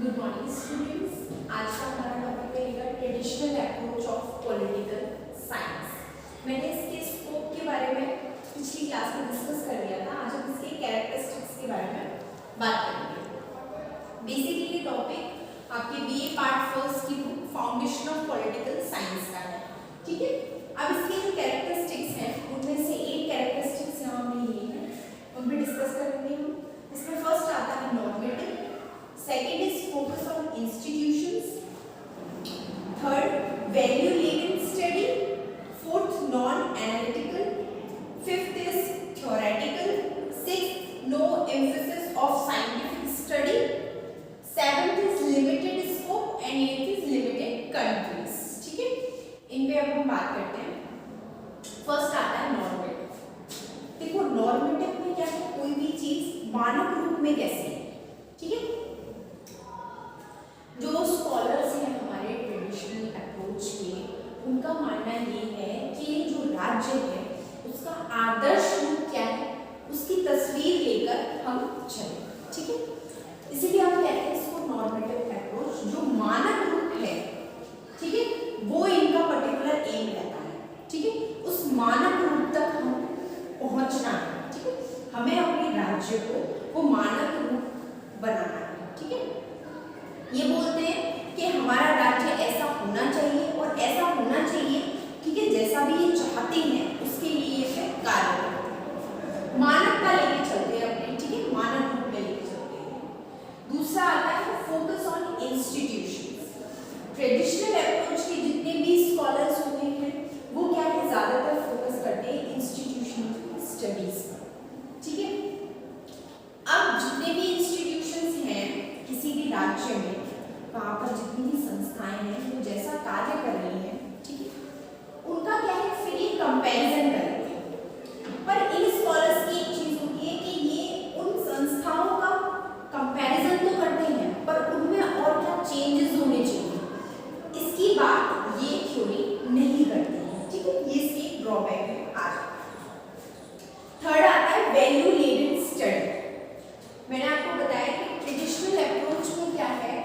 Good morning students. आज का हमारा टॉपिक रहेगा traditional approach of political science. मैंने इसके स्कोप के बारे में पिछली क्लास में डिस्कस कर लिया था। आज हम इसके कैरेक्टरिस्टिक्स के बारे में बात करेंगे। बेसिकली ये टॉपिक आपके बीए पार्ट फर्स्ट की book foundation of political science का है, ठीक है। अब इसके जो कैरेक्टरिस्टिक्स हैं उनमें से एक कैरेक्टरिस्टिक्स यहाँ हमने लिए हैं, उन पर डिस्कस करेंगे हम। इसमें फर्स्ट आता है normative, second is focus on institutions, third value laden study, fourth non-analytical, fifth is theoretical, sixth no emphasis of scientific study, seventh is limited scope and eighth is limited countries। ठीक है, इन पे अब हम बात करते हैं। फर्स्ट आता है नॉर्मेटिव। देखो नॉर्मेटिव में क्या है, कोई भी चीज मानक रूप में कैसे है, ठीक है। जो स्कॉलर्स हैं हमारे ट्रेडिशनल अप्रोच के, उनका मानना ये है कि जो राज्य है उसका आदर्श रूप क्या है, उसकी तस्वीर लेकर हम चलें, ठीक है। इसीलिए हम कहते हैं इसको नॉर्मेटिव अप्रोच। जो मानक रूप है, ठीक है, वो इनका पर्टिकुलर एम रहता है, ठीक है। उस मानक रूप तक हम पहुंचना है, ठीक है। हमें अपने राज्य को वो मानक रूप बनाना है, ठीक है। ये बोलते हैं कि हमारा राज्य ऐसा होना चाहिए और ऐसा होना चाहिए, ठीक है, जैसा भी ये चाहते हैं उसके लिए ये फिर कार्य करते हैं, मानकता लेके चलते हैं अपने, ठीक है, मानक रूप में लेके चलते हैं। दूसरा आता है focus on institutions. Traditional approach के जितने भी स्कॉलर्स होते हैं वो क्या है, ज्यादातर फोकस करते हैं इंस्टीट्यूशनल स्टडीज पर, ठीक है। अब जितने भी इंस्टीट्यूशंस हैं किसी भी राज्य में, वहाँ पर जितनी भी संस्थाएं हैं वो जैसा कार्य कर रही हैं, ठीक है, उनका क्या है फिर ये कंपैरिजन करते हैं। पर इन स्कॉलर्स की एक चीज होती है कि ये उन संस्थाओं का कंपैरिजन तो करते हैं पर उनमें और क्या चेंजेस होने चाहिए, इसकी बात ये थ्योरी नहीं करती है, ठीक है। ये इसकी ड्रॉबैक है। आज थर्ड आता है वैल्यू लेडेड स्टडी। मैंने आपको बताया कि ट्रेडिशनल अप्रोच में क्या है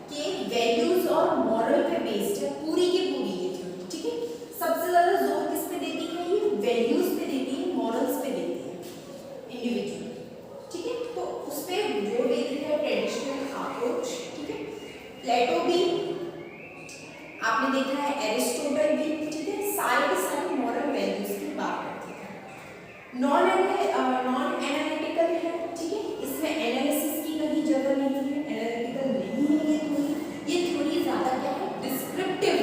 कि वैल्यूज और मॉरल पे बेस्ड है पूरी की पूरी ये थ्योरी, ठीक है। सबसे ज्यादा जोर किस पे देती है, ये वैल्यूज पे देती है, मॉरल्स पे देती है इंडिविजुअल, ठीक है। तो उस पे जोर देती है ट्रेडिशनल अप्रोच, ठीक है। प्लेटो भी आपने देखा है, एरिस्टोटल भी, ठीक है, सारे के सारे मॉरल वैल्यूज की बात करते हैं। नॉन एनालिटिकल है, ठीक है, इसमें एनालिसिस की कहीं जगह नहीं है, एनालिटिकल नहीं है ये थ्योरी ज्यादा क्या है, डिस्क्रिप्टिव,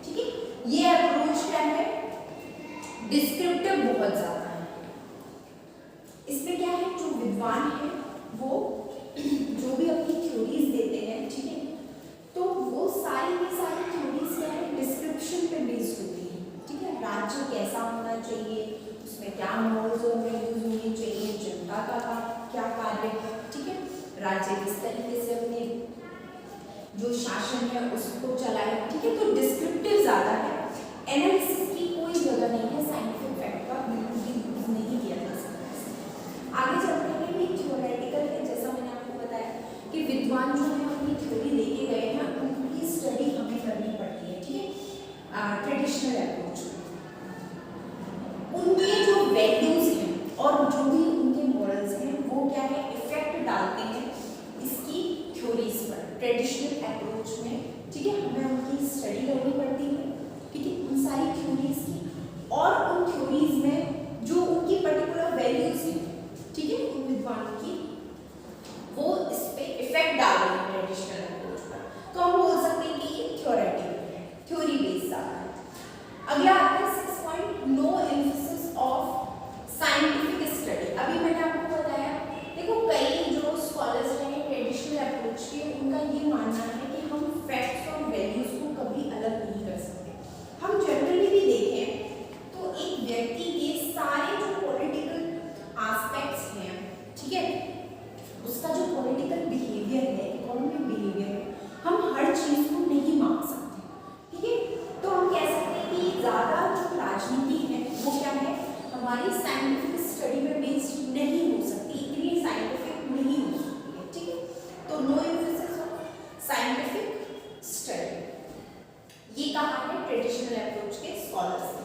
ठीक है। ये अप्रोच क्या है, डिस्क्रिप्टिव बहुत ज्यादा है। इसमें क्या है, जो विद्वान है वो जो भी अपनी थ्योरीज देते हैं, ठीक है, तो वो सारी की सारी थ्योरीज क्या है, डिस्क्रिप्शन पे बेस्ड होती है, ठीक है। राज्य कैसा होना चाहिए, उसमें क्या मॉरल्स और वैल्यूज होनी चाहिए, जनता का क्या कार्य है, ठीक है, राज्य किस तरीके से अपने जो शासन है उसको चलाए, ठीक है। तो डिस्क्रिप्टिव ज्यादा है, एनालिसिस की कोई जगह नहीं है, साइंटिफिक फैक्ट का बिल्कुल भी यूज नहीं किया जा सकता। आगे चलते हैं भी थ्योरेटिकल है, जैसा मैंने आपको बताया कि विद्वान जो है अपनी थ्योरी लेके गए हैं, उनकी स्टडी हमें करनी पड़ती है, ठीक है। ट्रेडिशनल अप्रोच उनके जो वैल्यूज हैं और जो भी उनके मॉरल्स हैं वो क्या है, इफेक्ट डालते हैं इसकी थ्योरीज पर ट्रेडिशनल अप्रोच में, ठीक है। हमें उनकी स्टडी करनी पड़ती है, ठीक है, उन सारी थ्योरीज की, और उन थ्योरीज में जो उनकी पर्टिकुलर वैल्यूज हैं, ठीक है, उन विद्वानों की, वो इस पे इफेक्ट डाल रहे हैं ट्रेडिशनल अप्रोच पर। तो हम बोल सकते हैं कि ये थ्योरेटिकल है, थ्योरी बेस्ड आता है। अगला आता है 6 point, no emphasis of scientific study. अभी मैंने आपको बताया, देखो कई जो स्कॉलर्स हैं ट्रेडिशनल अप्रोच के, उनका ये मानना है कि हम फैक्ट्स और वैल्यूज को कभी अलग नहीं कर सकते। हम जनरली भी देखें तो एक व्यक्ति के सारे जो पॉलिटिकल एस्पेक्ट्स हैं, ठीक है, उसका जो पॉलिटिकल बिहेवियर है, इकोनॉमिक बिहेवियर है, हम हर चीज को नहीं मान सकते, ठीक है। तो हम कह सकते हैं कि ज्यादा जो राजनीति है वो क्या है, हमारी साइंटिफिक स्टडी में बेस्ड नहीं हो सकती, इतनी साइंटिफिक नहीं हो सकती है, ठीक है। तो नो एम्फेसिस ट्रेडिशनल अप्रोच के स्कॉलर्स हैं।